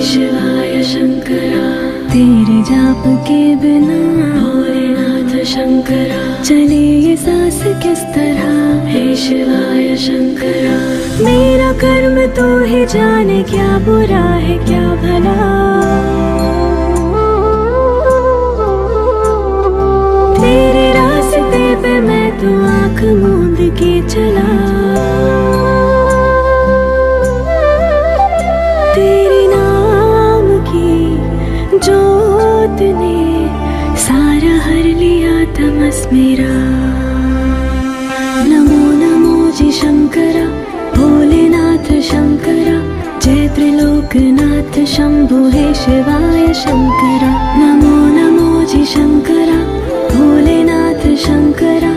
शिवाय शंकरा, तेरे जाप के बिना भोलेनाथ शंकरा, चले ये सांस किस तरह। हे शिवाय शंकरा, मेरा कर्म तो ही जाने, क्या बुरा है क्या भला। तेरे रास्ते पे मैं तो आँख मूंद के चला, तेरे नाम की जोत ने सारा हर लिया तमस मेरा। नमो नमो जी शंकरा, भोलेनाथ शंकरा, जय त्रिलोकनाथ शंभु हे शिवाय शंकरा। नमो नमो जी शंकरा, भोलेनाथ शंकरा,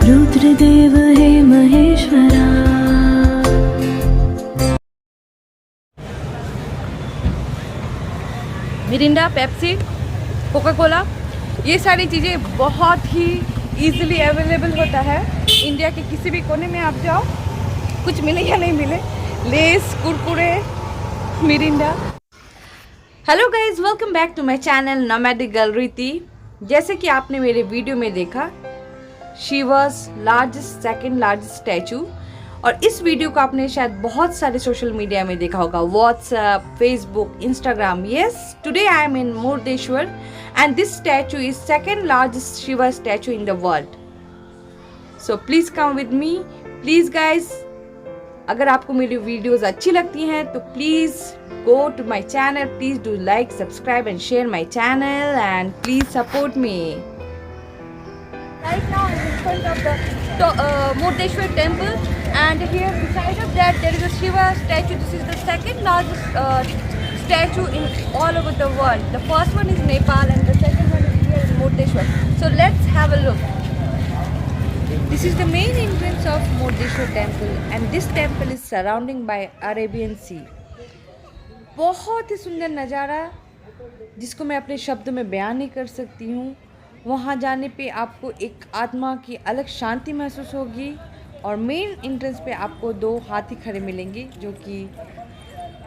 रुद्रदेव हे Maheshwara. Mirinda, Pepsi, Coca Cola, ये सारी चीज़ें बहुत ही ईजिली अवेलेबल होता है। इंडिया के किसी भी कोने में आप जाओ, कुछ मिले या नहीं मिले, Lay's, Kurkure, Mirinda. Hello guys, welcome back to my channel nomadic girl Riti. जैसे कि आपने मेरे वीडियो में देखा, शिवा's लार्जेस्ट, सेकंड लार्जेस्ट स्टैचू, और इस वीडियो को आपने शायद बहुत सारे सोशल मीडिया में देखा होगा, WhatsApp, Facebook, Instagram. Yes, today I am in Murdeshwar and this statue is second largest Shiva statue in the world. So please come with me, please guys. अगर आपको मेरी वीडियोस अच्छी लगती हैं तो please go to my channel, please do like, subscribe and share my channel and please support me. Right now I'm in front of the Murdeshwar temple, and here beside of that there is a Shiva statue. This is the second largest statue in all over the world. The first one is Nepal and the second one is here in Murdeshwar. So let's have a look. This is the main entrance of Murdeshwar temple and this temple is surrounding by Arabian Sea. बहुत ही सुंदर नज़ारा जिसको मैं अपने शब्दों में बयान नहीं कर सकती हूँ। वहाँ जाने पे आपको एक आत्मा की अलग शांति महसूस होगी, और मेन एंट्रेंस पे आपको दो हाथी खड़े मिलेंगे, जो कि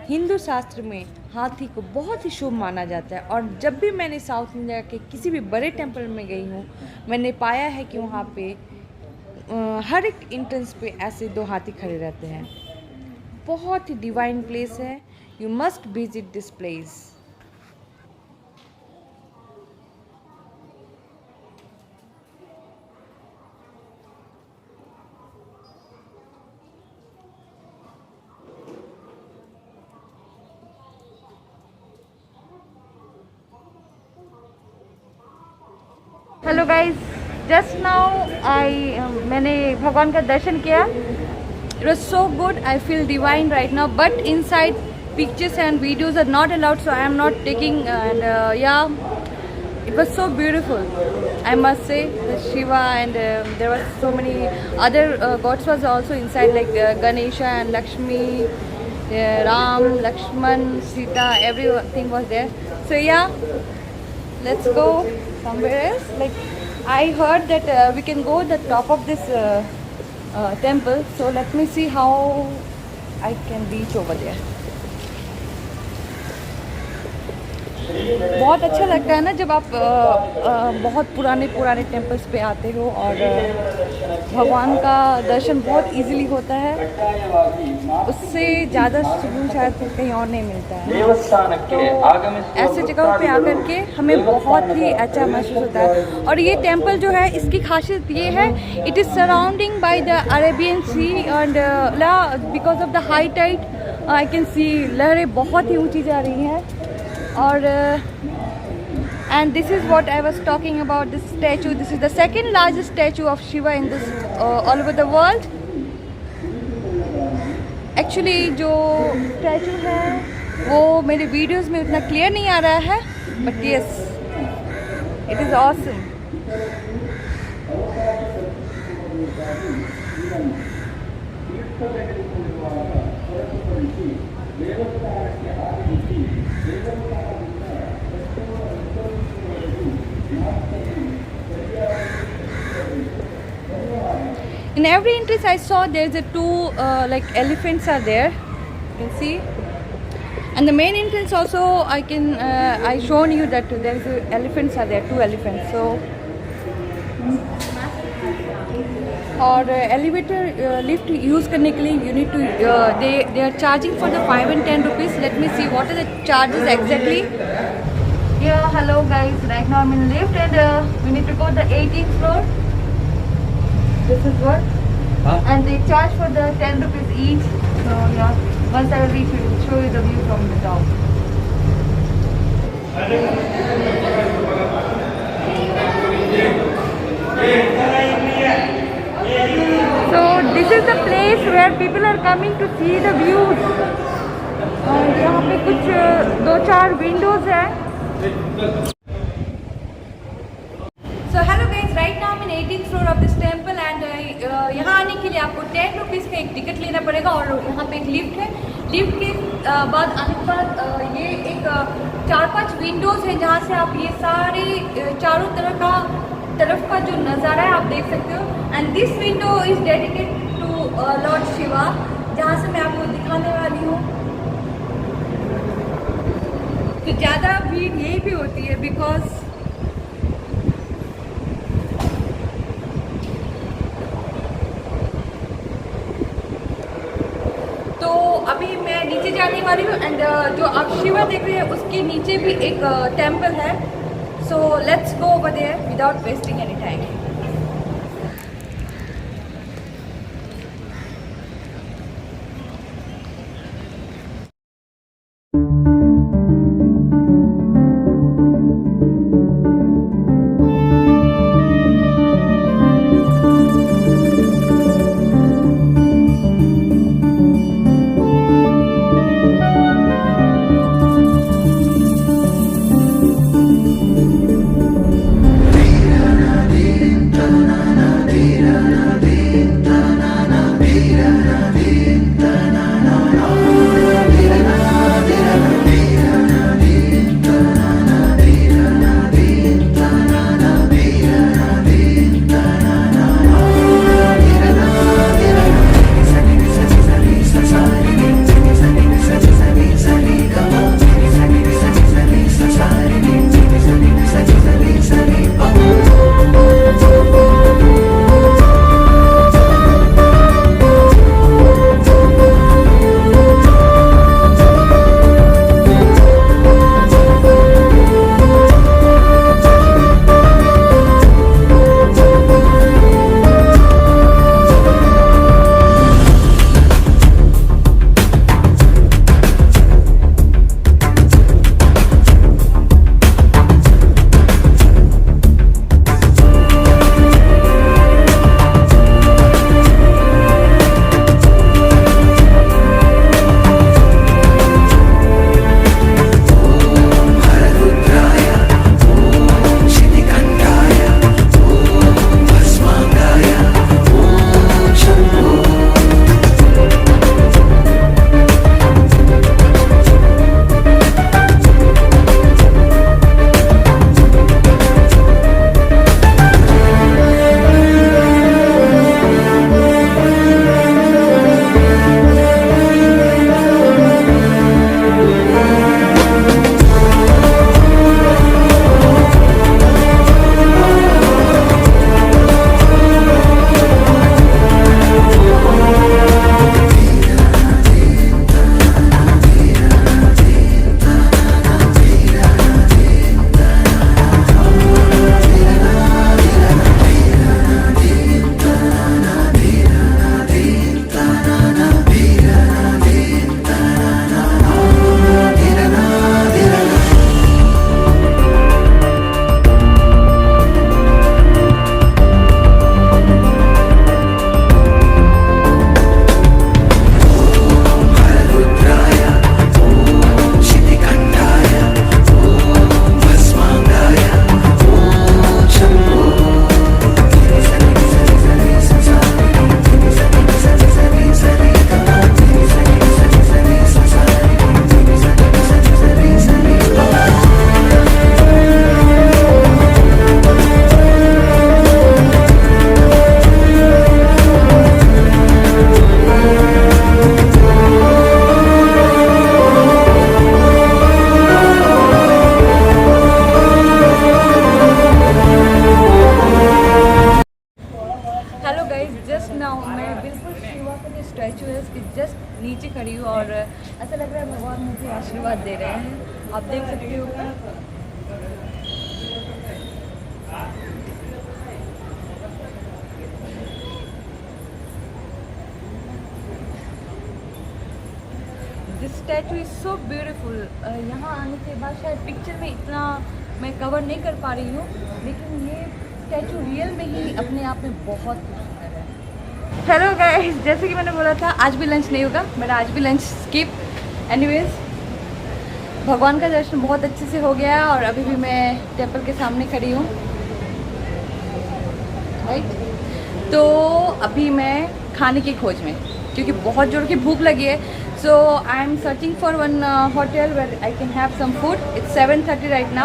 हिंदू शास्त्र में हाथी को बहुत ही शुभ माना जाता है। और जब भी मैंने साउथ इंडिया के किसी भी बड़े टेंपल में गई हूँ, मैंने पाया है कि वहाँ पे हर एक एंट्रेंस पे ऐसे दो हाथी खड़े रहते हैं। बहुत ही डिवाइन प्लेस है, you must visit this place. Hello guys, just now मैंने भगवान का दर्शन किया। It was so good, I feel divine right now, but inside pictures and videos are not allowed, so I am not taking, and या it was so beautiful, I must say. The Shiva and there were so many other gods was also inside, like Ganesha and Lakshmi, Ram, Lakshman, Sita, everything was there. So yeah, let's go somewhere else. Like I heard that we can go the top of this temple, so let me see how I can reach over there. बहुत अच्छा लगता है ना जब आप बहुत पुराने temples पे आते हो और भगवान का दर्शन बहुत इजीली होता है। उससे ज़्यादा सुकून शायद कहीं और नहीं मिलता है। तो ऐसे जगहों पे आकर के हमें बहुत ही अच्छा महसूस होता है। और ये टेम्पल जो है, इसकी खासियत ये है, it is surrounding by the Arabian sea, and because of the high tide I can see लहरें बहुत ही ऊँची जा रही हैं। और and this is what I was talking about, this statue. This is the second largest statue of Shiva in this all over the world. Actually जो statue है वो मेरे वीडियोस में उतना क्लियर नहीं आ रहा है, but yes, it is awesome. In every entrance I saw there's a two like elephants are there, you can see, And the main entrance also, I shown you that there is elephants are there, 2 elephants. So, और elevator lift use करने के लिए you need to they are charging for the 5 and 10 rupees. Let me see what are the charges exactly. Yeah, hello guys, right now I'm in lift and we need to go to the 18th floor. This is what? And they charge for the 10 rupees each. So yeah, once I reach we will show you the view from the top. So this is the place where people are coming to see the views. और यहाँ पे कुछ 2-4 windows है. So hello guys, right now I'm in 18th floor of this temple and यहाँ आने के लिए आपको 10 rupees का एक टिकट लेना पड़ेगा और यहाँ पे एक लिफ्ट है. लिफ्ट के बाद आने के बाद ये एक 4-5 विंडोज़ है जहाँ से आप ये सारे चारों तरफ का जो नज़ारा है आप देख सकते हो. And this window is dedicated to lord Shiva, जहाँ से मैं आपको दिखाने वाली हूँ. तो ज़्यादा भीड़ यही भी होती है बिकॉज तो अभी मैं नीचे जाने वाली हूँ एंड जो आप शिवा देख रहे हैं उसके नीचे भी एक टेम्पल है. So let's go over there without wasting any time. साथ दे रहे हैं, आप देख सकते हो ऊपर। This statue is so beautiful. यहाँ आने के बाद शायद पिक्चर में इतना मैं कवर नहीं कर पा रही हूँ, लेकिन ये स्टैचू रियल में ही अपने आप में बहुत खूबसूरत है। हेलो गाइस, जैसे कि मैंने बोला था आज भी लंच नहीं होगा, मेरा आज भी लंच स्किप। एनीवेज, भगवान का दर्शन बहुत अच्छे से हो गया और अभी भी मैं टेम्पल के सामने खड़ी हूँ, राइट। तो अभी मैं खाने की खोज में, क्योंकि बहुत जोर की भूख लगी है। So I'm searching for one hotel where I can have some food. It's 7:30 right now,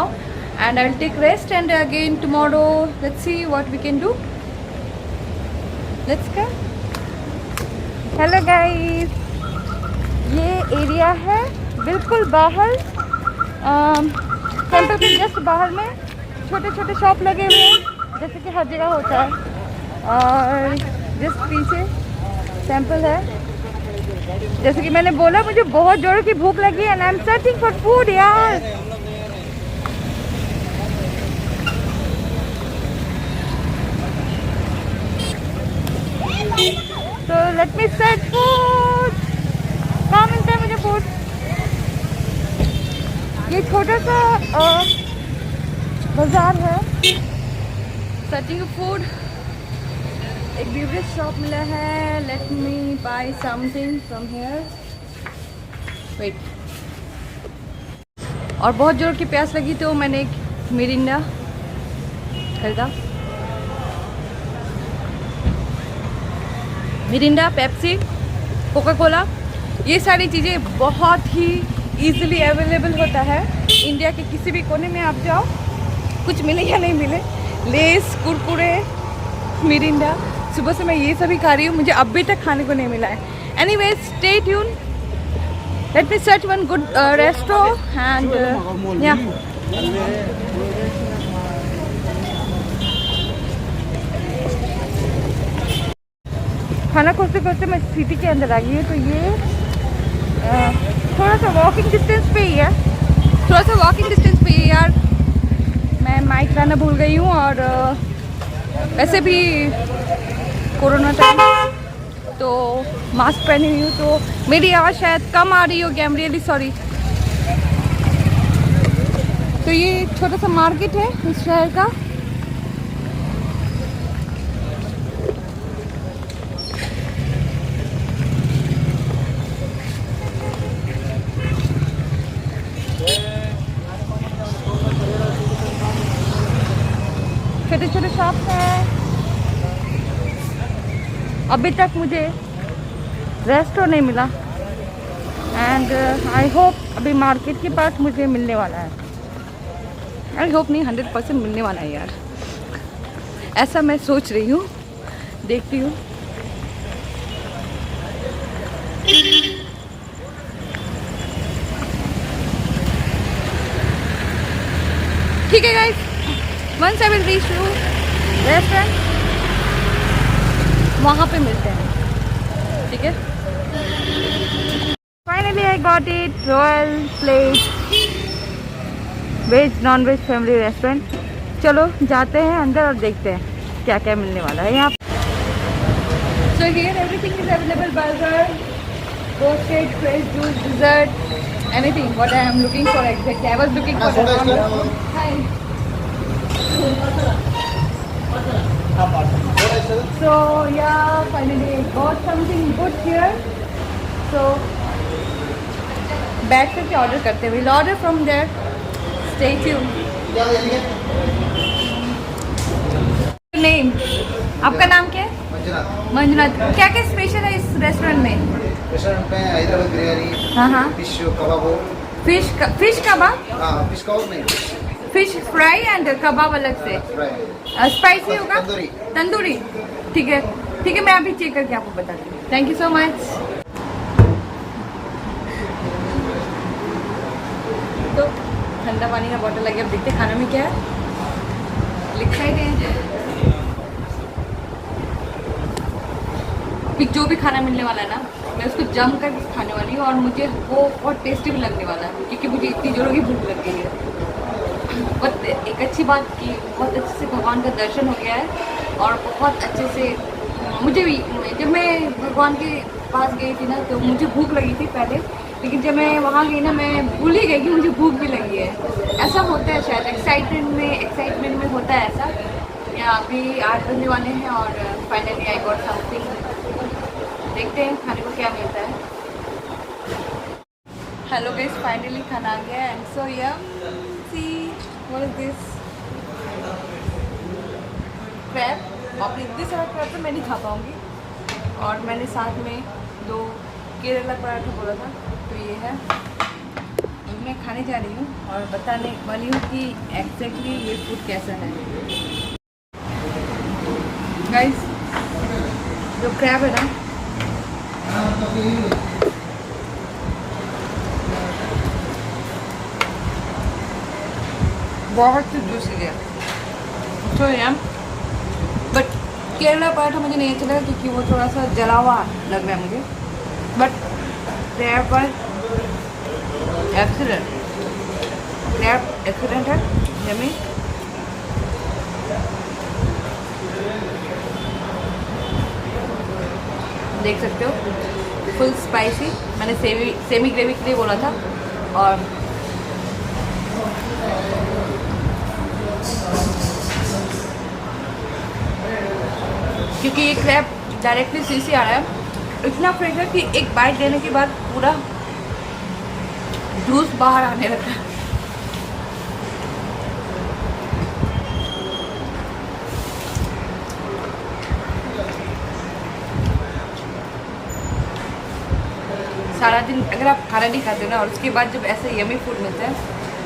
and I'll take rest. And again tomorrow, let's see what we can do. Let's go. Hello guys. ये area है बिल्कुल बाहर, temple के just बाहर में छोटे छोटे shop लगे हुए हैं, जैसे कि हर जगह होता है। और जस्ट पीछे टेम्पल है। जैसे कि मैंने बोला, मुझे बहुत जोर की भूख लगी है and I am searching for food यार। तो लेट मी सर्च फूड। कहाँ मिलता है मुझे फूड? ये छोटा सा बाजार है। सर्चिंग फूड, एक बेवरेज शॉप मिला है। Let me buy something from here. Wait. और बहुत जोर की प्यास लगी तो मैंने एक मिरिंडा खरीदा। मिरिंडा, पेप्सी, कोका कोला, ये सारी चीज़ें बहुत ही ईजिली अवेलेबल होता है। इंडिया के किसी भी कोने में आप जाओ, कुछ मिले या नहीं मिले, लेस, कुरकुरे, मिरिंडा, सुबह से मैं ये सभी खा रही हूँ, मुझे अभी तक खाने को नहीं मिला है। Anyways, stay tune, let me search one good restaurant and या खाना खोजते खोजते मैं सिटी के अंदर आ गई हूँ। तो ये थोड़ा सा वॉकिंग डिस्टेंस पे ही है, थोड़ा सा वॉकिंग डिस्टेंस पे ही यार। मैं माइक लाना भूल गई हूँ और वैसे भी कोरोना टाइम तो मास्क पहनी हुई हूँ, तो मेरी आवाज़ शायद कम आ रही होगी। I am really sorry. तो ये छोटा सा मार्केट है इस शहर का। छोटे छोटे शॉप हैं। अभी तक मुझे रेस्टोरेंट नहीं मिला एंड आई होप अभी मार्केट के पास मुझे मिलने वाला है। आई होप नहीं, 100% मिलने वाला है यार, ऐसा मैं सोच रही हूँ। देखती हूँ। ठीक है guys, once I will reach to restaurant, वहाँ पे मिलते हैं, ठीक है। Finally I got it, royal plate veg non veg family restaurant. चलो जाते हैं अंदर और देखते हैं क्या क्या मिलने वाला है यहाँ। So here everything is available, burger, roasted fresh juice, dessert, anything what I am looking for exactly. I was looking for hi. So yeah, finally I got something good here. So बैठ करके order करते हुए, order from there. Stay tuned. Name, आपका नाम क्या है? मंजुनाथ। मंजुनाथ। क्या क्या स्पेशल है इस रेस्टोरेंट में? रेस्टोरेंट में हैदराबाद बिरयानी, हाँ, फिश कबाब, फिश कबाब, फिश कबाब नहीं, फिश फ्राई एंड कबाब अलग से। फ्राई, स्पाइसी होगा? तंदूरी। तंदूरी, ठीक है ठीक है, मैं अभी चेक करके आपको बताती हूँ। Thank you so much. तो ठंडा पानी का बॉटल लगे, अब देखते हैं खाना में क्या है। एक्साइटेड, जो भी खाना मिलने वाला है ना मैं उसको जम कर खाने वाली हूँ और मुझे वो बहुत टेस्टी भी लगने वाला है क्योंकि मुझे इतनी जोरों की भूख लग गई है। बट एक अच्छी बात कि बहुत अच्छे से भगवान का दर्शन हो गया है और बहुत अच्छे से मुझे भी, जब मैं भगवान के पास गई थी ना तो मुझे भूख लगी थी पहले, लेकिन जब मैं वहाँ गई ना मैं भूल ही गई कि मुझे भूख भी लगी है। ऐसा होता है शायद एक्साइटमेंट में होता है ऐसा। यहाँ अभी 8 बजने वाले हैं और फाइनली आई गॉट समथिंग। देखते हैं खाने को क्या मिलता है। हेलो गाइस, फाइनली खाना आ गया and so yum see what is this crab. और इतने सारा क्रैब तो मैं नहीं खा पाऊँगी और मैंने साथ में 2 केरला पराठा बोला था तो ये है। मैं खाने जा रही हूँ और बताने वाली हूँ कि एग्जैक्टली ये फूड कैसा है। गाइस जो क्रैब है ना बहुत ही जूसी है तो यार, बट केरला पराठा मुझे नहीं अच्छा लगा क्योंकि वो थोड़ा सा जला हुआ लग रहा है मुझे। बट क्रैब पर एक्सीलेंट है, यम्मी। देख सकते हो फुल स्पाइसी। मैंने सेमी ग्रेवी के लिए बोला था और क्योंकि ये क्रैब डायरेक्टली सी से आ रहा है, इतना फ्रेश है कि एक बाइट देने के बाद पूरा जूस बाहर आने लगा। सारा दिन अगर आप खाना नहीं खाते ना और उसके बाद जब ऐसे यमी फूड मिलता है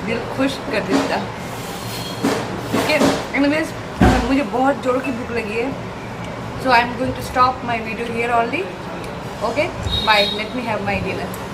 दिल खुश कर देता है। ओके एनीवेज, मुझे बहुत जोरों की भूख लगी है so I am going to stop my video here only. Okay bye, let me have my dinner.